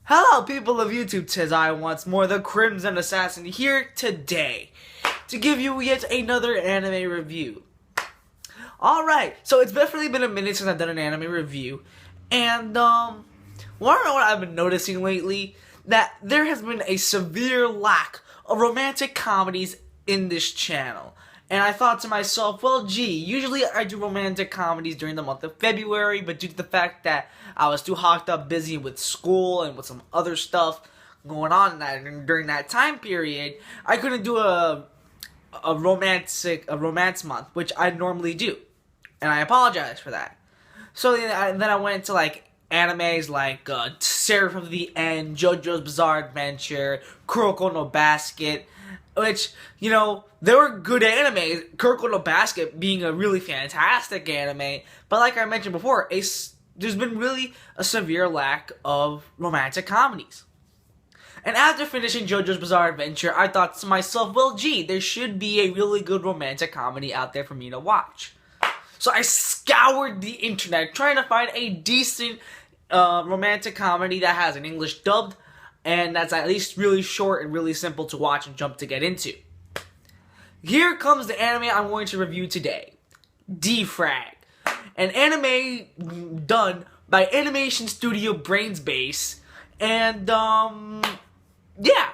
Hello people of YouTube, 'tis I once more, the Crimson Assassin, here today to give you yet another anime review. Alright, so it's definitely been a minute since I've done an anime review, and wanna know what I've been noticing lately? That there has been a severe lack of romantic comedies in this channel. And I thought to myself, well gee, usually I do romantic comedies during the month of February, but due to the fact that I was too hocked up busy with school and with some other stuff going on during that time period, I couldn't do a romance month, which I normally do. And I apologize for that. So then I went to like animes like Seraph of the End, JoJo's Bizarre Adventure, Kuroko no Basket, which, you know, they were good animes, Kuroko no Basket being a really fantastic anime, but like I mentioned before, there's been really a severe lack of romantic comedies. And after finishing JoJo's Bizarre Adventure, I thought to myself, well gee, there should be a really good romantic comedy out there for me to watch. So I scoured the internet trying to find a decent romantic comedy that has an English dubbed, and that's at least really short and really simple to watch and jump to get into. Here comes the anime I'm going to review today. D-Frag. An anime done by animation studio Brainsbase. And, yeah.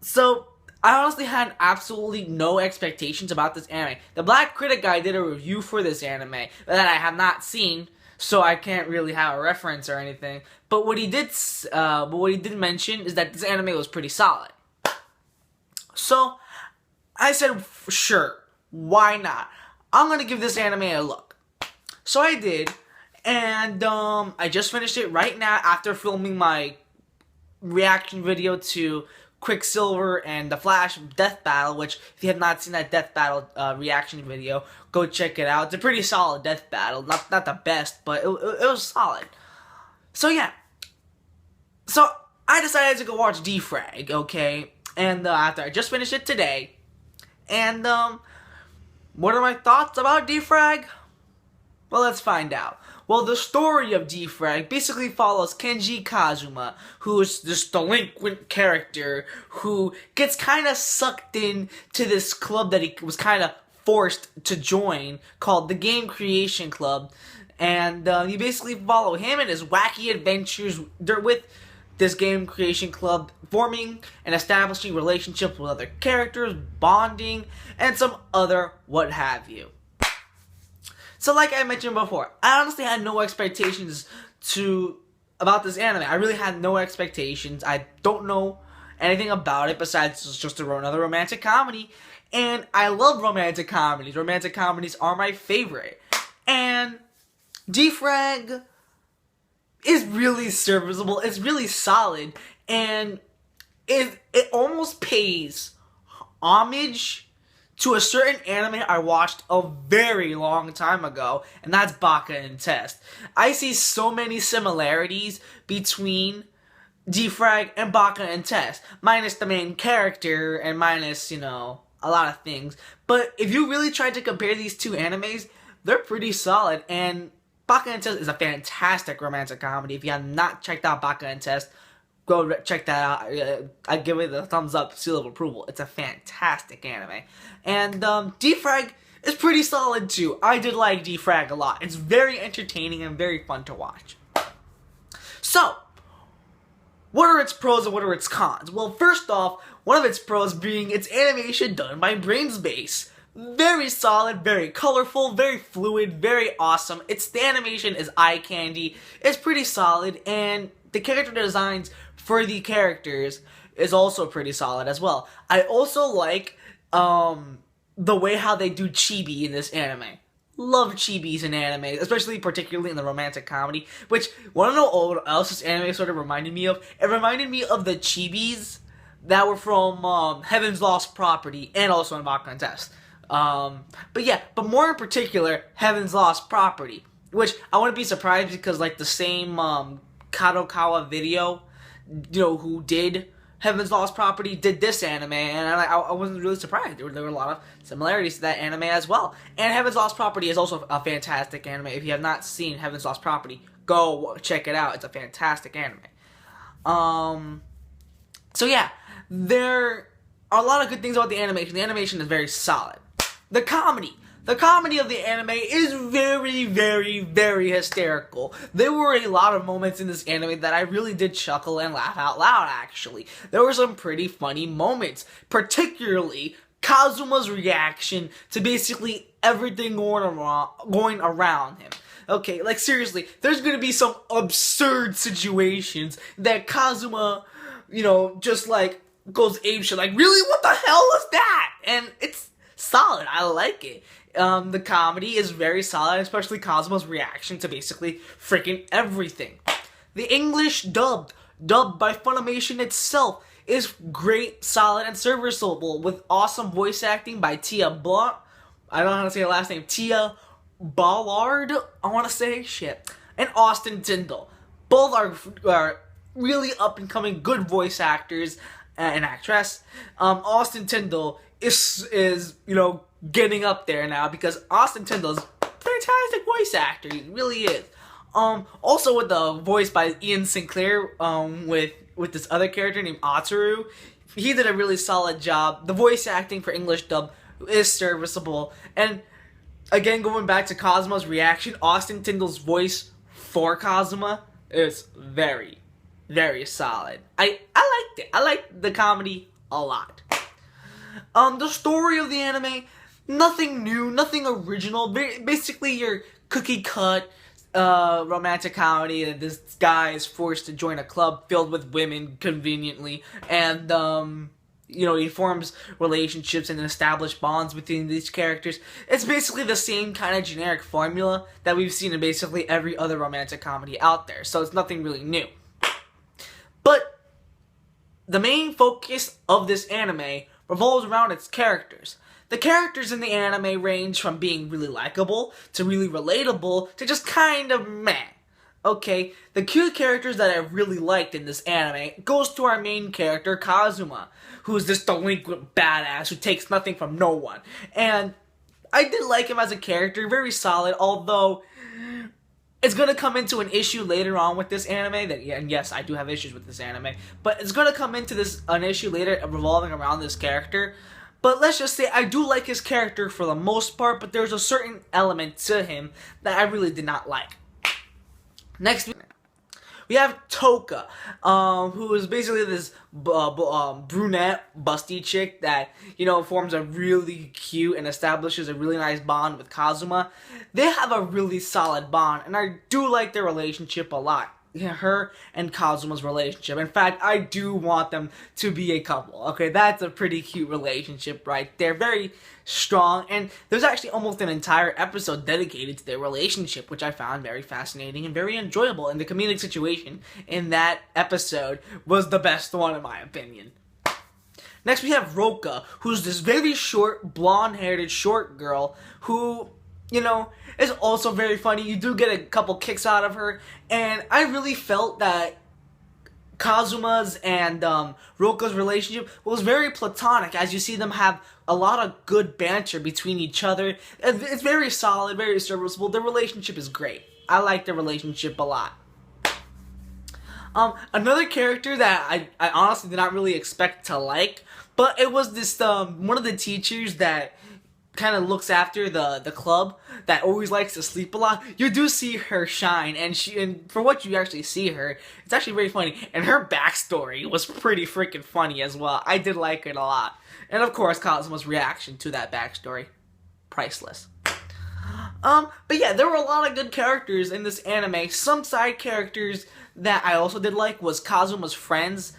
So, I honestly had absolutely no expectations about this anime. The Black Critic guy did a review for this anime that I have not seen, so I can't really have a reference or anything. But what he did mention is that this anime was pretty solid. So I said, sure, why not? I'm gonna give this anime a look. So I did, and I just finished it right now after filming my reaction video to Quicksilver and the Flash Death Battle, which, if you have not seen that Death Battle reaction video, go check it out. It's a pretty solid Death Battle. Not the best, but it was solid. So yeah. So I decided to go watch D-Frag, okay? And after I just finished it today. And what are my thoughts about D-Frag? Well, let's find out. Well, the story of D-Frag basically follows Kenji Kazuma, who is this delinquent character who gets kind of sucked in to this club that he was kind of forced to join, called the Game Creation Club. And you basically follow him and his wacky adventures with this Game Creation Club, forming and establishing relationships with other characters, bonding, and some other what have you. So like I mentioned before, I honestly had no expectations about this anime. I really had no expectations. I don't know anything about it besides it's just another romantic comedy. And I love romantic comedies. Romantic comedies are my favorite. And D-Frag is really serviceable. It's really solid. And it almost pays homage to a certain anime I watched a very long time ago, and that's Baka and Test. I see so many similarities between D-Frag and Baka and Test, minus the main character and minus, you know, a lot of things. But if you really try to compare these two animes, they're pretty solid, and Baka and Test is a fantastic romantic comedy. If you have not checked out Baka and Test, go check that out. I give it a thumbs up, seal of approval. It's a fantastic anime. And D-Frag is pretty solid too. I did like D-Frag a lot. It's very entertaining and very fun to watch. So, what are its pros and what are its cons? Well, first off, one of its pros being its animation done by Brainsbase. Very solid, very colorful, very fluid, very awesome. The animation is eye candy. It's pretty solid, and the character designs for the characters is also pretty solid as well. I also like the way how they do chibi in this anime. Love chibis in anime, especially particularly in the romantic comedy. Which, wanna know what else this anime sort of reminded me of? It reminded me of the chibis that were from Heaven's Lost Property and also in Baka and Test. But more in particular, Heaven's Lost Property, which I wouldn't be surprised because like the same Kadokawa Video, you know, who did Heaven's Lost Property, did this anime, and I wasn't really surprised. There were a lot of similarities to that anime as well. And Heaven's Lost Property is also a fantastic anime. If you have not seen Heaven's Lost Property, go check it out. It's a fantastic anime. So yeah, there are a lot of good things about the animation. The animation is very solid. The comedy of the anime is very, very, very hysterical. There were a lot of moments in this anime that I really did chuckle and laugh out loud, actually. There were some pretty funny moments, particularly Kazuma's reaction to basically everything going around him. Okay, like seriously, there's gonna be some absurd situations that Kazuma, just like goes apeshit. Like, really, what the hell is that? And it's solid. I like it. The comedy is very solid, especially Kazuma's reaction to basically freaking everything. The English dubbed by Funimation itself, is great, solid, and serviceable with awesome voice acting by Tia Blunt. I don't know how to say her last name. Tia Ballard, I want to say, and Austin Tyndall. Both are really up-and-coming good voice actors and actress. Austin Tyndall is getting up there now because Austin Tyndall is a fantastic voice actor. He really is. Also with the voice by Ian Sinclair, with this other character named Ataru, he did a really solid job. The voice acting for English dub is serviceable, and again, going back to Kazuma's reaction, Austin Tyndall's voice for Kazuma is very, very solid. I liked it. I liked the comedy a lot. The story of the anime, nothing new, nothing original. Basically, your cookie cut romantic comedy that this guy is forced to join a club filled with women conveniently, and he forms relationships and established bonds between these characters. It's basically the same kind of generic formula that we've seen in basically every other romantic comedy out there, so it's nothing really new. But the main focus of this anime revolves around its characters. The characters in the anime range from being really likable to really relatable to just kind of meh. Okay, the cute characters that I really liked in this anime goes to our main character, Kazuma, who is this delinquent badass who takes nothing from no one. And I did like him as a character, very solid, although it's going to come into an issue later on with this anime, and yes, I do have issues with this anime, but it's going to come into an issue later revolving around this character. But let's just say I do like his character for the most part, but there's a certain element to him that I really did not like. Next, we have Toka, who is basically this brunette, busty chick that, forms a really cute and establishes a really nice bond with Kazuma. They have a really solid bond, and I do like their relationship a lot. Her and Kazuma's relationship. In fact, I do want them to be a couple. Okay, that's a pretty cute relationship right there. Very strong, and there's actually almost an entire episode dedicated to their relationship, which I found very fascinating and very enjoyable. And the comedic situation in that episode was the best one, in my opinion. Next, we have Roka, who's this very short, blonde-haired, short girl who, is also very funny. You do get a couple kicks out of her, and I really felt that Kazuma's and Roka's relationship was very platonic, as you see them have a lot of good banter between each other. It's very solid, very serviceable. Their relationship is great. I like their relationship a lot. Another character that I honestly did not really expect to like, but it was this one of the teachers that kind of looks after the club that always likes to sleep a lot. You do see her shine, and for what you actually see her, it's actually very funny. And her backstory was pretty freaking funny as well. I did like it a lot. And of course, Kazuma's reaction to that backstory, priceless. But yeah, there were a lot of good characters in this anime. Some side characters that I also did like was Kazuma's friends.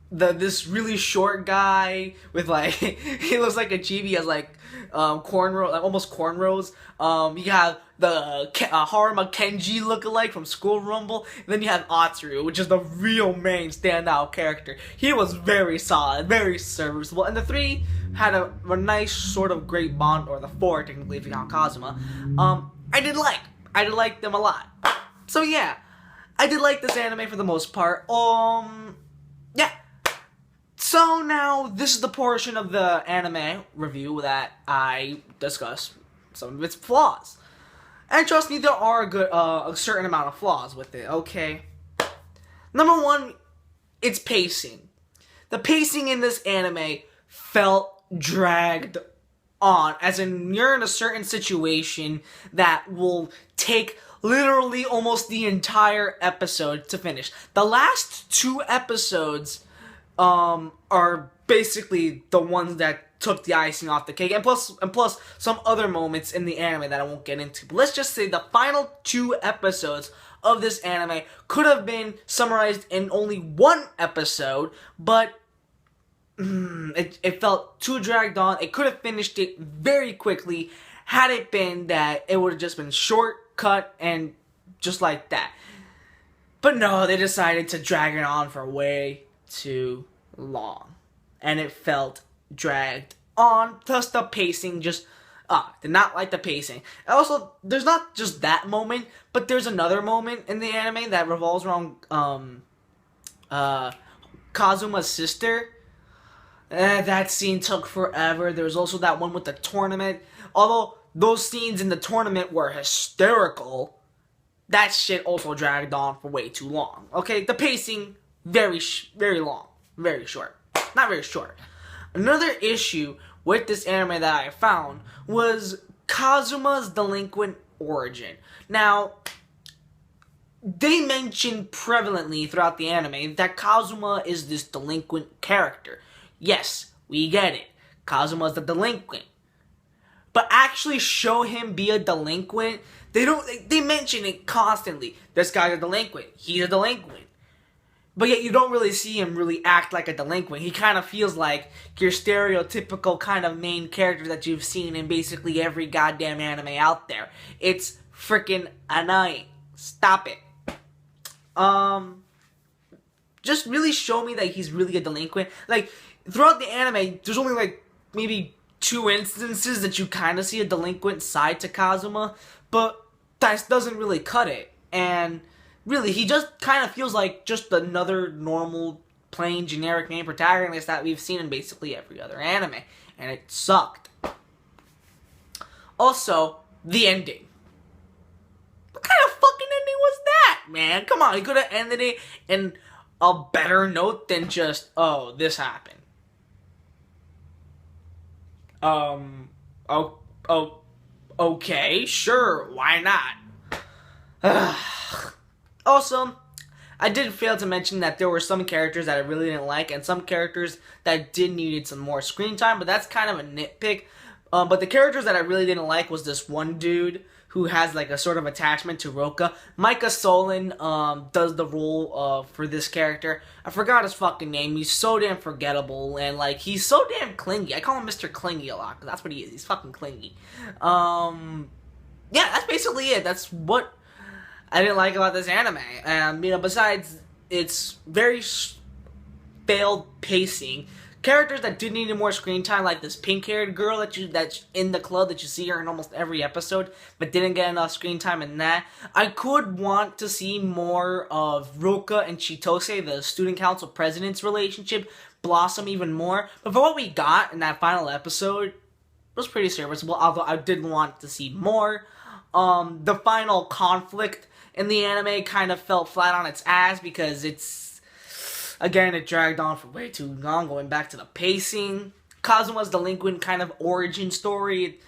This really short guy with he looks like a chibi, has cornrow, almost cornrows. You have the Haruma Kenji lookalike from School Rumble, and then you have Ataru, which is the real main standout character. He was very solid, very serviceable, and the three had a nice sort of great bond, or the four technically if you count Kazuma. I did like them a lot. So yeah, I did like this anime for the most part. Yeah. So now, this is the portion of the anime review that I discuss some of its flaws. And trust me, there are a certain amount of flaws with it, okay? Number one, it's pacing. The pacing in this anime felt dragged on, as in you're in a certain situation that will take literally almost the entire episode to finish. The last 2 episodes are basically the ones that took the icing off the cake, and plus some other moments in the anime that I won't get into. But let's just say the final 2 episodes of this anime could have been summarized in only 1 episode, but it felt too dragged on. It could have finished it very quickly had it been that it would have just been short, cut, and just like that. But no, they decided to drag it on for way too long. And it felt dragged on. Plus the pacing just did not like the pacing. Also, there's not just that moment, but there's another moment in the anime that revolves around Kazuma's sister. That scene took forever. There was also that one with the tournament. Although those scenes in the tournament were hysterical, that shit also dragged on for way too long. Okay, the pacing, very long. Very short. Not very short. Another issue with this anime that I found was Kazuma's delinquent origin. Now, they mention prevalently throughout the anime that Kazuma is this delinquent character. Yes, we get it. Kazuma's the delinquent. But actually show him be a delinquent, they mention it constantly. This guy's a delinquent. He's a delinquent. But yet you don't really see him really act like a delinquent. He kind of feels like your stereotypical kind of main character that you've seen in basically every goddamn anime out there. It's freaking annoying. Stop it. Just really show me that he's really a delinquent. Like, throughout the anime, there's only like maybe 2 instances that you kind of see a delinquent side to Kazuma, but that doesn't really cut it. And really, he just kind of feels like just another normal, plain, generic main protagonist that we've seen in basically every other anime. And it sucked. Also, the ending. What kind of fucking ending was that, man? Come on, he could have ended it in a better note than just, oh, this happened. Okay, sure, why not? Also, I did fail to mention that there were some characters that I really didn't like, and some characters that did needed some more screen time, but that's kind of a nitpick. But the characters that I really didn't like was this one dude who has like a sort of attachment to Roka. Micah Solon does the role for this character. I forgot his fucking name. He's so damn forgettable, and like he's so damn clingy. I call him Mr. Clingy a lot because that's what he is. He's fucking clingy. Yeah, that's basically it. That's what I didn't like about this anime. Besides its very failed pacing. Characters that did need more screen time, like this pink-haired girl that's in the club that you see her in almost every episode, but didn't get enough screen time in that. I could want to see more of Roka and Chitose, the student council president's relationship, blossom even more. But for what we got in that final episode, it was pretty serviceable, although I did want to see more. The final conflict in the anime kind of fell flat on its ass because again, it dragged on for way too long, going back to the pacing. Kazuma's delinquent kind of origin story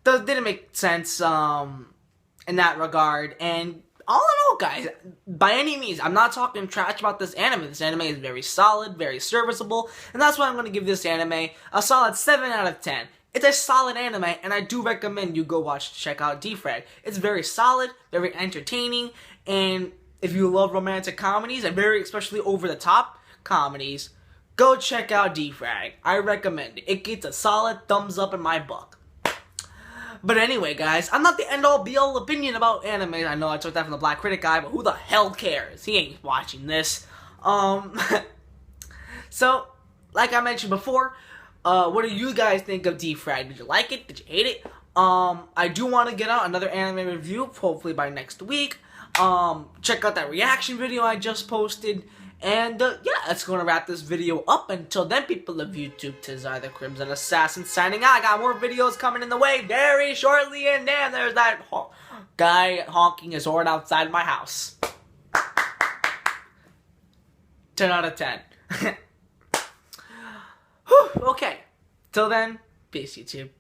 didn't make sense in that regard. And all in all, guys, by any means, I'm not talking trash about this anime. This anime is very solid, very serviceable, and that's why I'm going to give this anime a solid 7 out of 10. It's a solid anime, and I do recommend you go check out D-Frag. It's very solid, very entertaining, and if you love romantic comedies, and very especially over-the-top comedies, go check out D-Frag. I recommend it. It gets a solid thumbs up in my book. But anyway, guys, I'm not the end-all be-all opinion about anime. I know I took that from the Black Critic guy, but who the hell cares? He ain't watching this. So, like I mentioned before, what do you guys think of D-Frag? Did you like it? Did you hate it? I do want to get out another anime review, hopefully by next week. Check out that reaction video I just posted. And, yeah, that's going to wrap this video up. Until then, people of YouTube, 'tis I, the Crimson Assassin, signing out. I got more videos coming in the way very shortly. And damn, there's that guy honking his horn outside my house. 10 out of 10. Whew, okay. Till then, peace, YouTube.